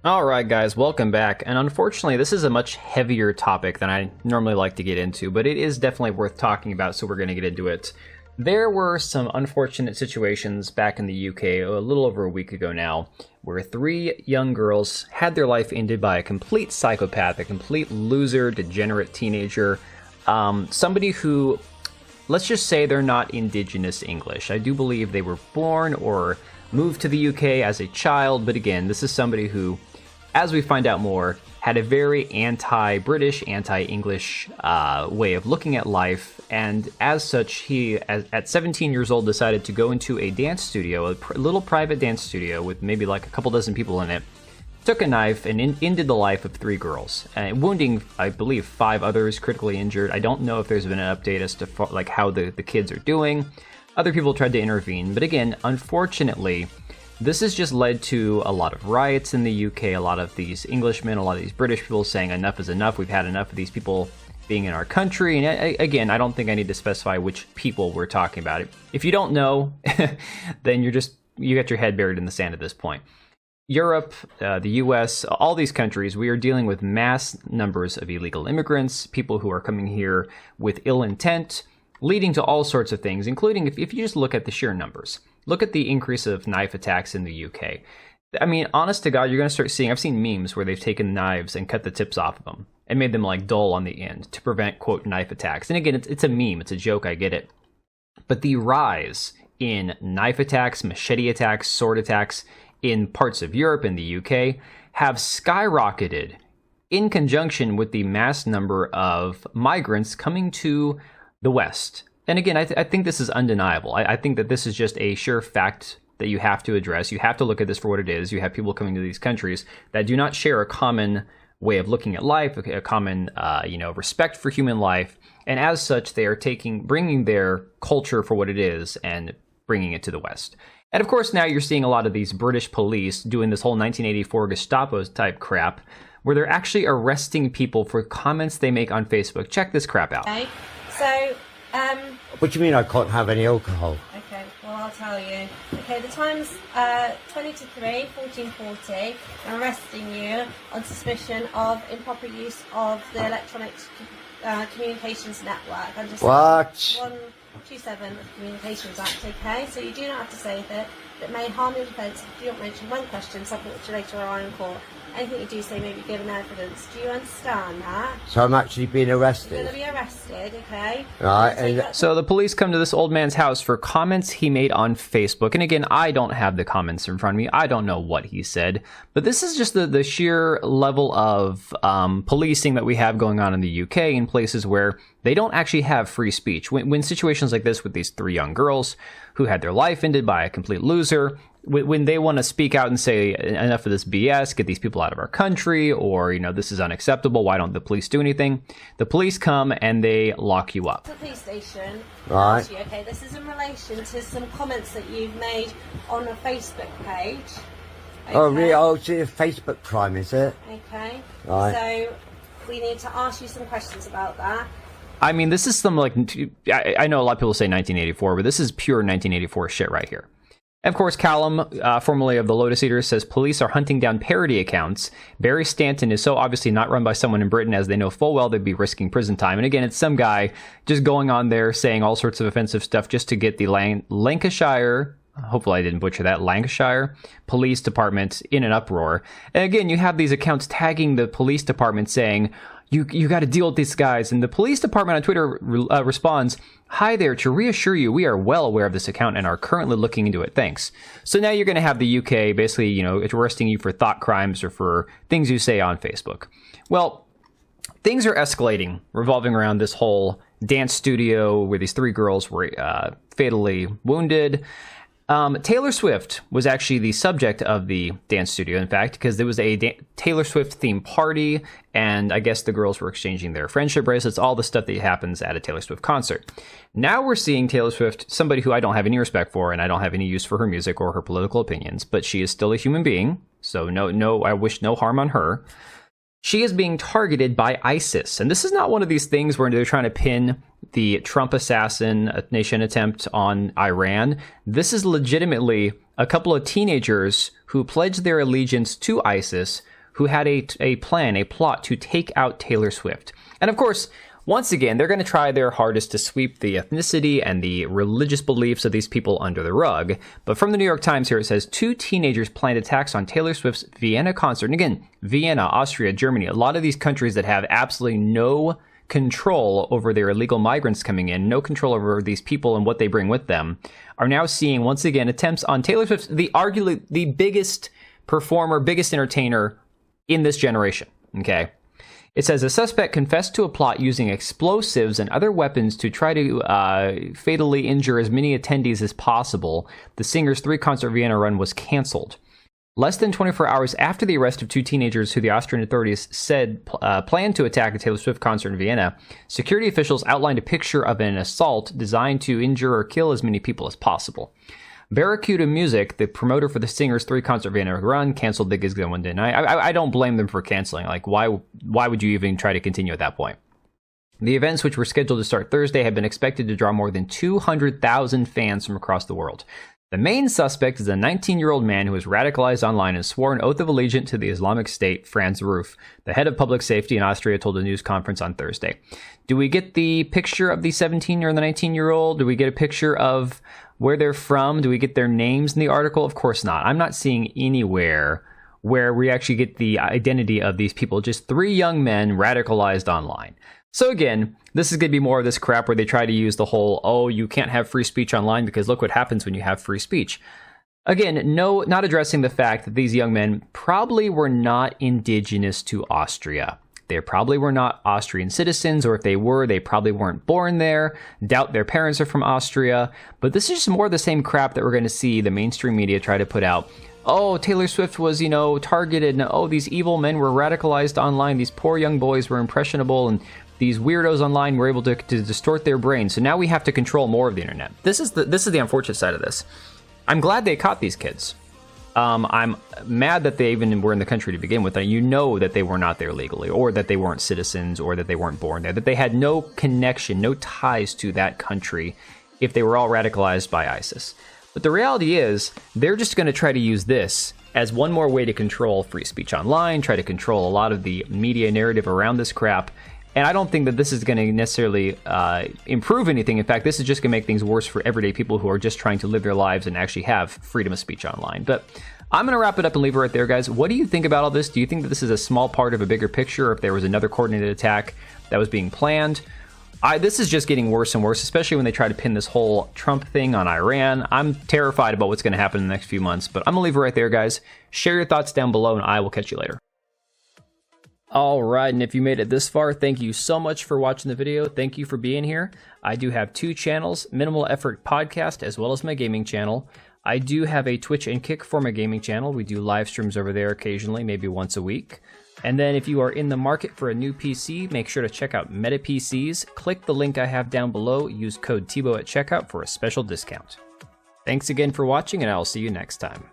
Alright guys, welcome back, and unfortunately this is a much heavier topic than I normally like to get into, but it is definitely worth talking about, so we're going to get into it. There were some unfortunate situations back in the UK a little over a week ago now, where 3 young girls had their life ended by a complete psychopath, a complete loser, degenerate teenager, somebody who, let's just say they're not Indigenous English. I do believe they were born or moved to the UK as a child, but again, this is somebody who, as we find out more, had a very anti-British, anti-English way of looking at life, and as such, he, at 17 years old, decided to go into a dance studio, a little private dance studio with maybe like a couple dozen people in it, took a knife and ended the life of 3 girls, wounding, I believe, 5 others, critically injured. I don't know if there's been an update as to like how the kids are doing. Other people tried to intervene, but again, unfortunately, this has just led to a lot of riots in the UK, a lot of these Englishmen, a lot of these British people saying enough is enough, we've had enough of these people being in our country, and again, I don't think I need to specify which people we're talking about. If you don't know, then you got your head buried in the sand at this point. Europe, the US, all these countries, we are dealing with mass numbers of illegal immigrants, people who are coming here with ill intent, leading to all sorts of things, including if you just look at the sheer numbers. Look at the increase of knife attacks in the UK. I mean, honest to God, you're going to start seeing, I've seen memes where they've taken knives and cut the tips off of them and made them like dull on the end to prevent, quote, knife attacks. And again, it's a meme, it's a joke, I get it. But the rise in knife attacks, machete attacks, sword attacks in parts of Europe and the UK have skyrocketed in conjunction with the mass number of migrants coming to the West. And again, I think this is undeniable. I think that this is just a sure fact that you have to address. You have to look at this for what it is. You have people coming to these countries that do not share a common way of looking at life, a common, respect for human life. And as such, they are bringing their culture for what it is and bringing it to the West. And of course, now you're seeing a lot of these British police doing this whole 1984 Gestapo type crap, where they're actually arresting people for comments they make on Facebook. Check this crap out. Okay, so what do you mean I can't have any alcohol? okay, well I'll tell you. Okay, the time's 20 to 3, 14:40. I'm arresting you on suspicion of improper use of the electronic communications network. I'm just What? 127 of the Communications Act, okay? So you do not have to say that may harm your defence if you don't mention one question subject to later on in court. Anything you do say may be given evidence. Do you understand that? So I'm actually being You're arrested? going to be arrested, okay? Right, And So the police come to this old man's house for comments he made on Facebook. And again, I don't have the comments in front of me. I don't know what he said. But this is just the sheer level of policing that we have going on in the UK in places where they don't actually have free speech. When situations like this with these 3 young girls who had their life ended by a complete loser, when they want to speak out and say enough of this BS, get these people out of our country, or, this is unacceptable, why don't the police do anything? The police come and they lock you up. the police station. Right. Ask you, okay, this is in relation to some comments that you've made on a Facebook page. Okay? Oh, really? Oh, it's a Facebook crime, is it? Okay. Right. So we need to ask you some questions about that. I mean, this is some I know a lot of people say 1984, but this is pure 1984 shit right here. And of course, Callum, formerly of the Lotus Eaters, says police are hunting down parody accounts. Barry Stanton is so obviously not run by someone in Britain, as they know full well they'd be risking prison time. And again, it's some guy just going on there saying all sorts of offensive stuff just to get the Lancashire, hopefully I didn't butcher that, Lancashire Police Department in an uproar. And again, you have these accounts tagging the police department saying, you got to deal with these guys. And the police department on Twitter responds, "Hi there, to reassure you, we are well aware of this account and are currently looking into it. Thanks." So now you're going to have the UK basically, arresting you for thought crimes or for things you say on Facebook. Well, things are escalating revolving around this whole dance studio where these 3 girls were fatally wounded. Taylor Swift was actually the subject of the dance studio, in fact, because there was a Taylor Swift themed party, and I guess the girls were exchanging their friendship bracelets, all the stuff that happens at a Taylor Swift concert. Now we're seeing Taylor Swift, somebody who I don't have any respect for, and I don't have any use for her music or her political opinions, but she is still a human being, so no, I wish no harm on her. She is being targeted by ISIS, and this is not one of these things where they're trying to pin the Trump assassination attempt on Iran. This is legitimately a couple of teenagers who pledged their allegiance to ISIS, who had a plot to take out Taylor Swift. And of course, once again, they're going to try their hardest to sweep the ethnicity and the religious beliefs of these people under the rug. But from the New York Times here, it says 2 teenagers planned attacks on Taylor Swift's Vienna concert. And again, Vienna, Austria, Germany, a lot of these countries that have absolutely no control over their illegal migrants coming in, no control over these people and what they bring with them, are now seeing, once again, attempts on Taylor Swift, arguably the biggest performer, biggest entertainer in this generation, okay? It says a suspect confessed to a plot using explosives and other weapons to try to fatally injure as many attendees as possible. The singer's 3-concert Vienna run was canceled. Less than 24 hours after the arrest of 2 teenagers who the Austrian authorities said planned to attack a Taylor Swift concert in Vienna, security officials outlined a picture of an assault designed to injure or kill as many people as possible. Barracuda Music, the promoter for the singer's 3-concert Vienna run, canceled the gigs on Monday night. I don't blame them for canceling. Like, why would you even try to continue at that point? The events, which were scheduled to start Thursday, have been expected to draw more than 200,000 fans from across the world. The main suspect is a 19-year-old man who was radicalized online and swore an oath of allegiance to the Islamic State, Franz Ruf, the head of public safety in Austria, told a news conference on Thursday. Do we get the picture of the 17 or the 19-year-old? Do we get a picture of where they're from? Do we get their names in the article? Of course not. I'm not seeing anywhere where we actually get the identity of these people. Just 3 young men radicalized online. So again, this is going to be more of this crap where they try to use the whole, oh, you can't have free speech online because look what happens when you have free speech. Again, no, not addressing the fact that these young men probably were not indigenous to Austria. They probably were not Austrian citizens, or if they were, they probably weren't born there. Doubt their parents are from Austria. But this is just more of the same crap that we're going to see the mainstream media try to put out. Oh, Taylor Swift was, targeted, and oh, these evil men were radicalized online. These poor young boys were impressionable, and these weirdos online were able to distort their brains. So now we have to control more of the internet. This is the unfortunate side of this. I'm glad they caught these kids. I'm mad that they even were in the country to begin with. You know that they were not there legally, or that they weren't citizens, or that they weren't born there, that they had no connection, no ties to that country if they were all radicalized by ISIS. But the reality is, they're just going to try to use this as one more way to control free speech online, try to control a lot of the media narrative around this crap. And I don't think that this is going to necessarily improve anything. In fact, this is just going to make things worse for everyday people who are just trying to live their lives and actually have freedom of speech online. But I'm going to wrap it up and leave it right there, guys. What do you think about all this? Do you think that this is a small part of a bigger picture, or if there was another coordinated attack that was being planned? This is just getting worse and worse, especially when they try to pin this whole Trump thing on Iran. I'm terrified about what's going to happen in the next few months, but I'm going to leave it right there, guys. Share your thoughts down below, and I will catch you later. All right, and if you made it this far, thank you so much for watching the video. Thank you for being here. I do have 2 channels, Minimal Effort Podcast, as well as my gaming channel. I do have a Twitch and Kick for my gaming channel. We do live streams over there occasionally, maybe once a week. And then if you are in the market for a new PC, make sure to check out Meta PCs. Click the link I have down below. Use code TBO at checkout for a special discount. Thanks again for watching, and I'll see you next time.